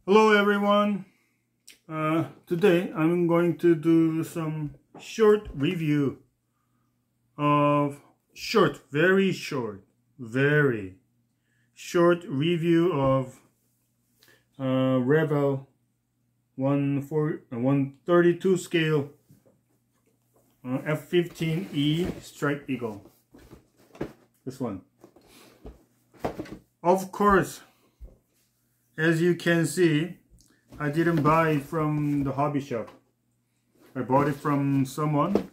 Hello everyone. Today I'm going to do some short review of very short review of Revell 132 scale F-15E Strike Eagle. This one. Of course, as you can see, I didn't buy it from the hobby shop. I bought it from someone.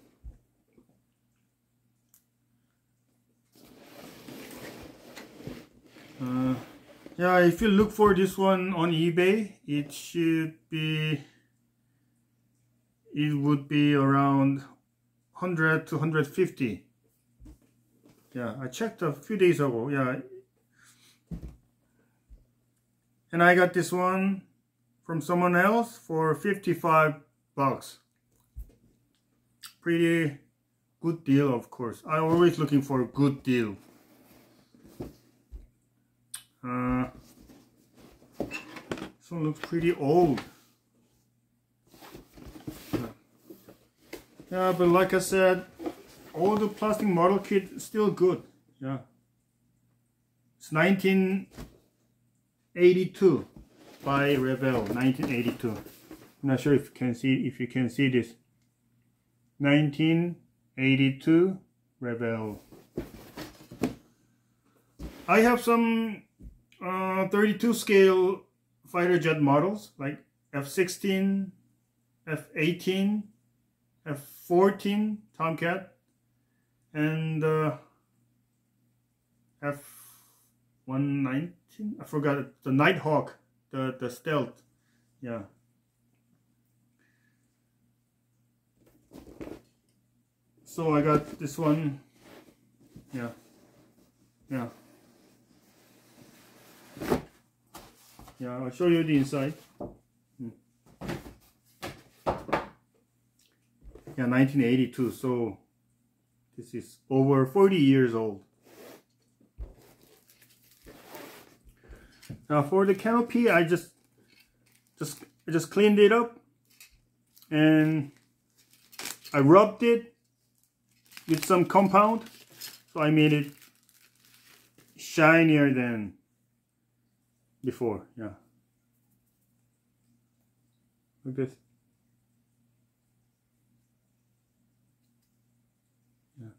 Yeah, if you look for this one on eBay, it would be around 100 to 150. Yeah, I checked a few days ago. Yeah. And I got this one from someone else for 55 bucks. Pretty good deal, of course. I'm always looking for a good deal. This one looks pretty old. Yeah, but like I said, all the plastic model kit is still good. Yeah. It's 1982 by Revell, 1982. I'm not sure if you can see this. 1982 Revell. I have some 32 scale fighter jet models like F-16, F-18, F-14 Tomcat, and F-119. I forgot it. The Nighthawk, the stealth. Yeah. So I got this one. Yeah. Yeah. Yeah, I'll show you the inside. Yeah, 1982. So this is over 40 years old. Now for the canopy, I just cleaned it up and I rubbed it with some compound, so I made it shinier than before. Yeah, like this. Yeah,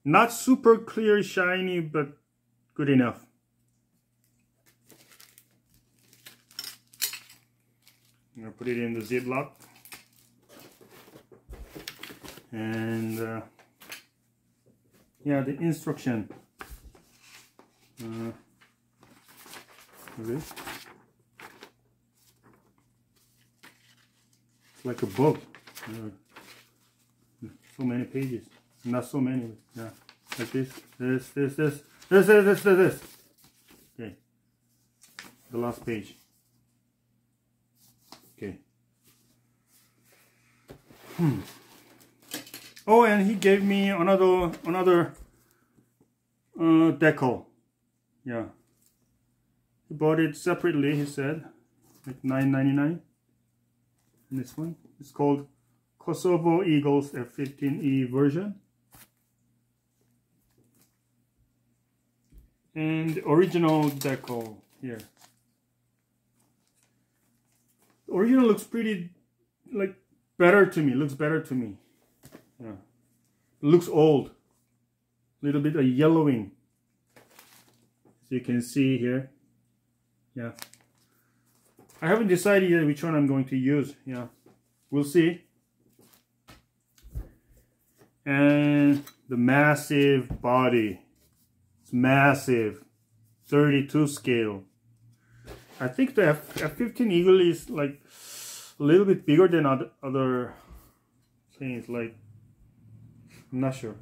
not super clear shiny, but good enough. I'm gonna put it in the Ziploc, and yeah, the instruction. This. It's like a book. So many pages. Not so many. Yeah, like this. This. Okay. The last page. Okay. Oh, and he gave me another decal. Yeah. He bought it separately, he said. Like $9.99. And this one. It's called Kosovo Eagles F-15E version. And the original decal here. The original looks pretty, like, better to me. Looks better to me. Yeah. It looks old. A little bit of yellowing. So you can see here. Yeah. I haven't decided yet which one I'm going to use. Yeah. We'll see. And the massive body. It's massive. 32 scale. I think the F-15 Eagle is like a little bit bigger than other things. Like, I'm not sure.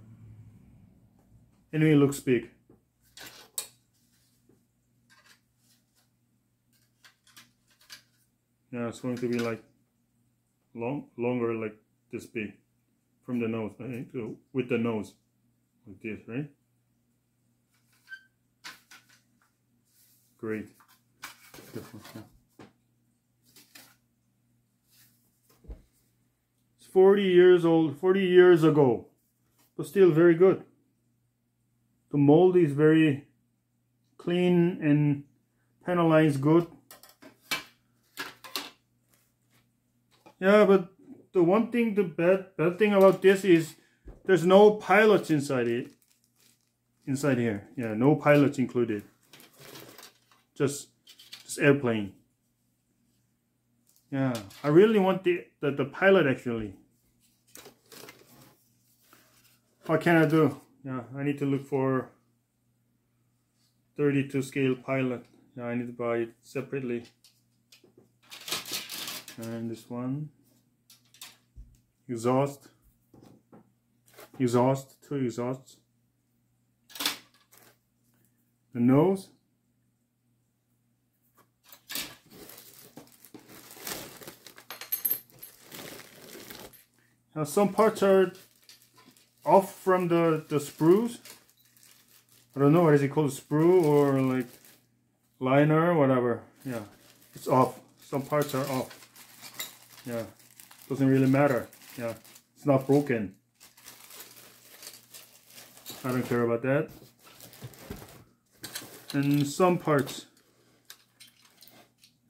Anyway, it looks big. Yeah, it's going to be like longer, like this big from the nose, right? With the nose, like this, right? Great. 40 years old, 40 years ago, but still very good. The mold is very clean and panel line is good. Yeah, but the one thing, the bad thing about this is there's no pilots inside it. Inside here, yeah, no pilots included. Just airplane. Yeah, I really want the pilot actually. What can I do? Yeah, I need to look for 32 scale pilot. Yeah, I need to buy it separately. And this one, exhaust, two exhausts. The nose. Now some parts are off from the sprues. I don't know, what is it called, sprue or like liner or whatever. Yeah, it's off. Some parts are off. Yeah, doesn't really matter. Yeah, it's not broken. I don't care about that. And some parts,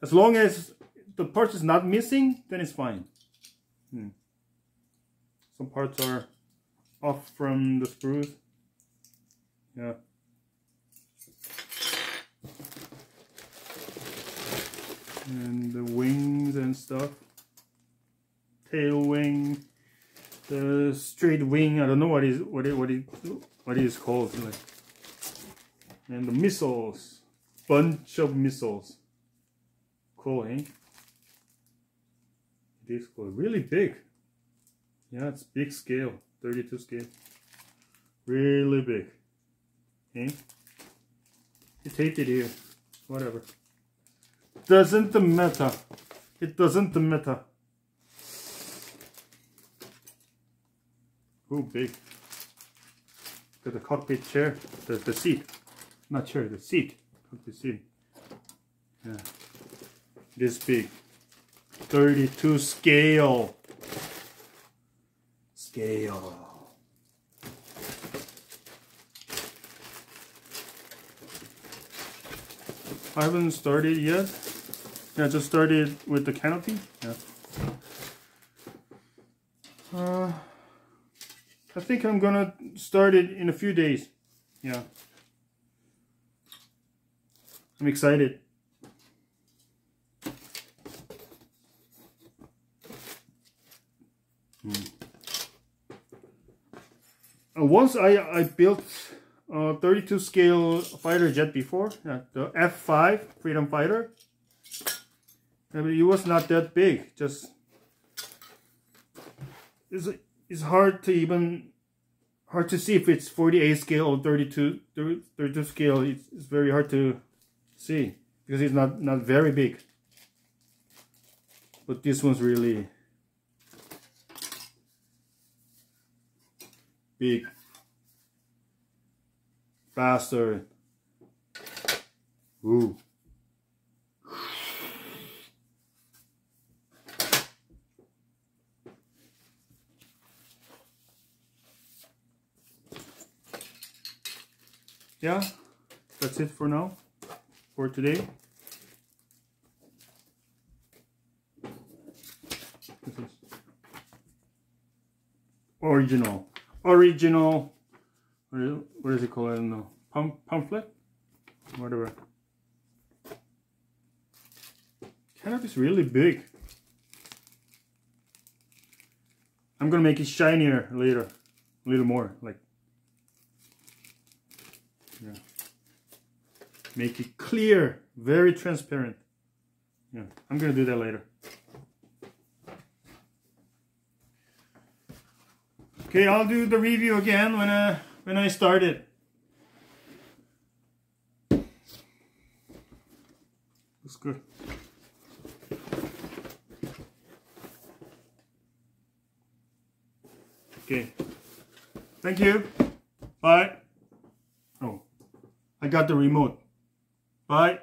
as long as the part is not missing, then it's fine. Some parts are off from the sprues. Yeah. And the wings and stuff. Tail wing, the straight wing. I don't know what it is called. Like. And the missiles, bunch of missiles. Cool, eh? It is cool. Really big. Yeah, it's big scale, 32 scale. Really big. Okay? You taped it here. Whatever. Doesn't matter. It doesn't matter. Oh, big. Got the cockpit chair, the seat. Not chair, the seat. Cockpit seat. Yeah. This big. 32 scale. I haven't started yet. Yeah, I just started with the canopy. Yeah. I think I'm gonna start it in a few days. Yeah. I'm excited. Once I built a 32 scale fighter jet before, the F-5 Freedom Fighter. It was not that big. Just it's hard to see if it's 48 scale or 32 scale. It's very hard to see because it's not very big. But this one's really big, faster. Ooh. Yeah, that's it for now, for today. This is original, what is it called? I don't know, pamphlet, whatever. Canopy is really big. I'm gonna make it shinier later, a little more, like, yeah. Make it clear, very transparent. Yeah, I'm gonna do that later. Okay, I'll do the review again when I start it. Looks good. Okay. Thank you. Bye. Oh, I got the remote. Bye.